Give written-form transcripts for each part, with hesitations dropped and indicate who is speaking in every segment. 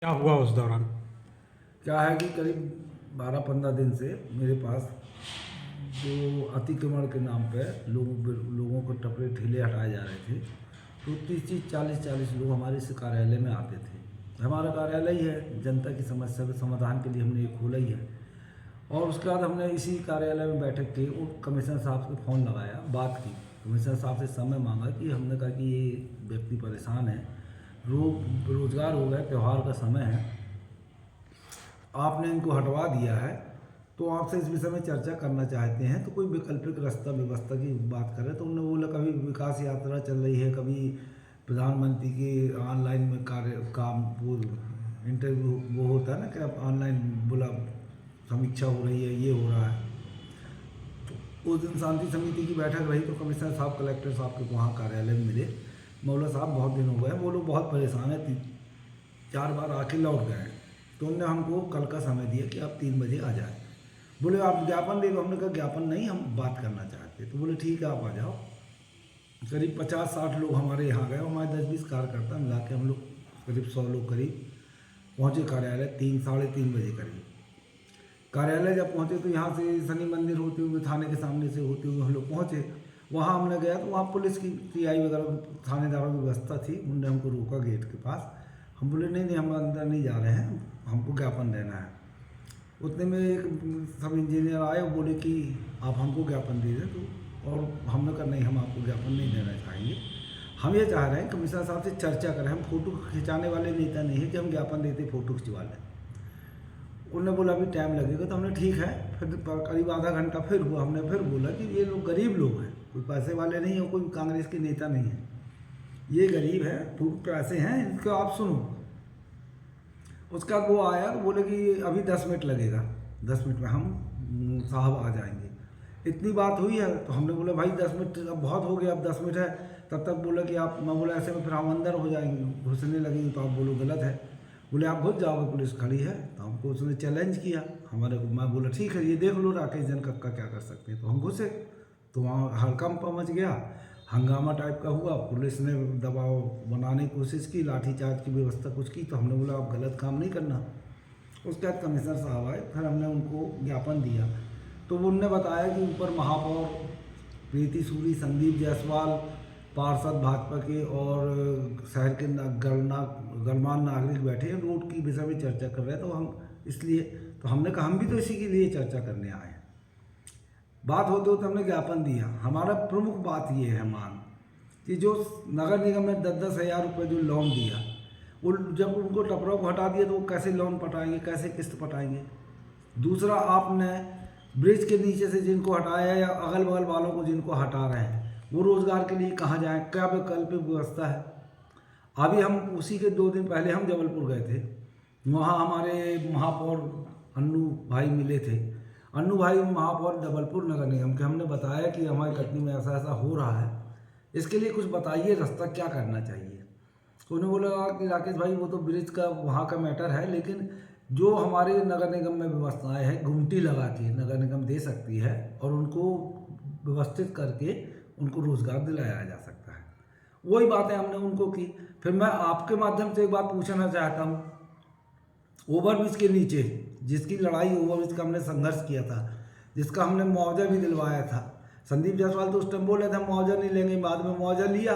Speaker 1: क्या हुआ उस दौरान?
Speaker 2: क्या है कि करीब 12-15 दिन से मेरे पास जो अतिक्रमण के नाम पे लोगों को टपरे ठेले हटाए जा रहे थे। तो 30-30, 40-40 लोग हमारे इस कार्यालय में आते थे। हमारा कार्यालय ही है, जनता की समस्या के समाधान के लिए हमने ये खोला ही है। और उसके बाद हमने इसी कार्यालय में बैठक की और कमिश्नर साहब को फ़ोन लगाया, बात की। कमिश्नर साहब से समय मांगा कि हमने कहा कि ये व्यक्ति परेशान है, रोज़गार हो गया, त्यौहार का समय है, आपने इनको हटवा दिया है, तो आपसे इस विषय में चर्चा करना चाहते हैं, तो कोई वैकल्पिक रास्ता व्यवस्था की बात करें। तो उन्होंने बोला कभी विकास यात्रा चल रही है, कभी प्रधानमंत्री की ऑनलाइन में कार्य काम वो इंटरव्यू वो होता है ना कि आप ऑनलाइन बोला समीक्षा हो रही है, ये हो रहा है। तो उस दिन शांति समिति की बैठक रही तो कमिश्नर साहब कलेक्टर साहब के वहाँ कार्यालय में मिले। मौला साहब बहुत दिन हो गए, वो लोग बहुत परेशान हैं, 4 बार आके लौट गए। तो उन्होंने हमको कल का समय दिया कि आप 3 बजे आ जाए। बोले आप ज्ञापन दे दो। हमने कहा ज्ञापन नहीं, हम बात करना चाहते। तो बोले ठीक है, आप आ जाओ। करीब 50-60 लोग हमारे यहाँ गए, हमारे 10-20 कार्यकर्ता मिला के हम लोग करीब 100 लोग करीब पहुँचे कार्यालय 3-3:30 बजे करीब। कार्यालय जब पहुँचे तो यहाँ से शनि मंदिर होते हुए थाने के सामने से होते हुए हम लोग पहुँचे। वहाँ हमने गया तो वहाँ पुलिस की टीआई वगैरह थानेदारों की व्यवस्था थी। उनने हमको रोका गेट के पास। हम बोले नहीं, हम अंदर नहीं जा रहे हैं, हमको ज्ञापन देना है। उतने में एक सब इंजीनियर आए और बोले कि आप हमको ज्ञापन दे दें। तो और हमने कहा नहीं, हम आपको ज्ञापन नहीं देना चाहेंगे, हम ये चाह रहे हैं कमिश्नर साहब से चर्चा करें। हम फोटो खिंचाने वाले नेता नहीं है कि हम ज्ञापन देते फ़ोटो खिंचवा लें। उन्होंने बोला अभी टाइम लगेगा। तो हमने ठीक है, फिर करीब आधा घंटा फिर हुआ। हमने फिर बोला कि ये लोग गरीब लोग हैं, कोई पैसे वाले नहीं है, कोई कांग्रेस के नेता नहीं है, ये गरीब है, पैसे हैं, इनको आप सुनो। उसका वो आया तो बोले कि अभी 10 मिनट लगेगा, 10 मिनट में हम साहब आ जाएंगे। इतनी बात हुई है। तो हमने बोला भाई 10 मिनट अब बहुत हो गया, अब 10 मिनट है। तब तक बोला कि आप, मैं बोला ऐसे में फिर हम अंदर हो जाएंगे, घुसने लगेंगे तो आप बोलो गलत है। बोले आप घुस जाओगे, पुलिस खड़ी है। तो हमको उसने चैलेंज किया हमारे को। मैं बोला ठीक है, ये देख लो राकेश जनकक का क्या कर सकते हैं। तो हम घुसे तो वहाँ हड़कंप मच गया, हंगामा टाइप का हुआ। पुलिस ने दबाव बनाने की कोशिश की, लाठीचार्ज की व्यवस्था कुछ की। तो हमने बोला आप गलत काम नहीं करना। उसके बाद कमिश्नर साहब आए, फिर हमने उनको ज्ञापन दिया। तो उनने बताया कि ऊपर महापौर प्रीति सूरी, संदीप जायसवाल, पार्षद भाजपा के और शहर के गणमान्य नागरिक बैठे हैं, रोड की विषय में चर्चा कर रहे हैं। तो हम इसलिए, तो हमने कहा हम भी तो इसी के लिए चर्चा करने आए हैं। बात होते होते हमने ज्ञापन दिया। हमारा प्रमुख बात ये है मान कि जो नगर निगम ने 10-10 हज़ार रुपये जो लोन दिया, वो जब उनको टपरों को हटा दिया तो वो कैसे लोन पटाएंगे, कैसे किस्त पटाएंगे। दूसरा, आपने ब्रिज के नीचे से जिनको हटाया या अगल बगल वालों को जिनको हटा रहे हैं, वो रोज़गार के लिए कहाँ जाएँ, क्या वैकल्पिक व्यवस्था है। अभी हम उसी के 2 दिन पहले हम जबलपुर गए थे। वहाँ हमारे महापौर अन्नू भाई मिले थे। अन्नू भाई महापौर जबलपुर नगर निगम के, हमने बताया कि हमारे कटनी में ऐसा ऐसा हो रहा है, इसके लिए कुछ बताइए, रास्ता क्या करना चाहिए। तो उन्होंने बोला कि राकेश भाई वो तो ब्रिज का वहाँ का मैटर है, लेकिन जो हमारे नगर निगम में व्यवस्थाएं हैं, गुमटी लगा के नगर निगम दे सकती है और उनको व्यवस्थित करके उनको रोज़गार दिलाया जा सकता है। वही बातें हमने उनको की। फिर मैं आपके माध्यम से एक बात पूछना चाहता हूँ, ओवरब्रिज के नीचे जिसकी लड़ाई, ओवरब्रिज का हमने संघर्ष किया था, जिसका हमने मुआवजा भी दिलवाया था। संदीप जायसवाल तो उस टाइम बोले थे हम मुआवजा नहीं लेंगे, बाद में मुआवजा लिया।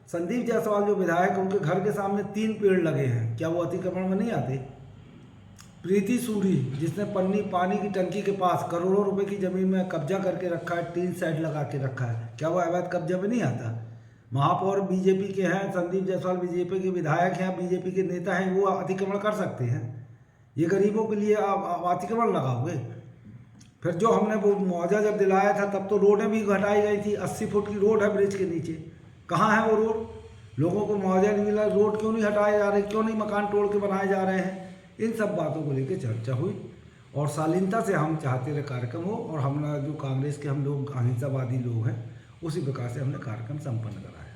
Speaker 2: संदीप जायसवाल जो विधायक है, उनके घर के सामने 3 पेड़ लगे हैं, क्या वो अतिक्रमण में नहीं आते। प्रीति सूरी जिसने पानी की टंकी के पास करोड़ों रुपए की ज़मीन में कब्जा करके रखा है, 3 साइड लगा के रखा है, क्या वो अवैध कब्जा में नहीं आता। महापौर बीजेपी के हैं, संदीप जायसवाल बीजेपी के विधायक हैं, बीजेपी के नेता हैं, वो अतिक्रमण कर सकते हैं। ये गरीबों के लिए आप अतिक्रमण लगाओगे। फिर जो हमने वो मुआवजा जब दिलाया था तब तो रोडें भी घटाई गई थी। 80 फुट की रोड है ब्रिज के नीचे, कहाँ है वो रोड। लोगों को मुआवजा नहीं मिला, रोड क्यों नहीं हटाए जा रहे, क्यों नहीं मकान तोड़ के बनाए जा रहे हैं। इन सब बातों को लेकर चर्चा हुई और शालीनता से हम चाहते रहे कार्यक्रम हो। और हमारा जो कांग्रेस के हम लोग अहिंसावादी लोग हैं, उसी प्रकार से हमने कार्यक्रम संपन्न कराया।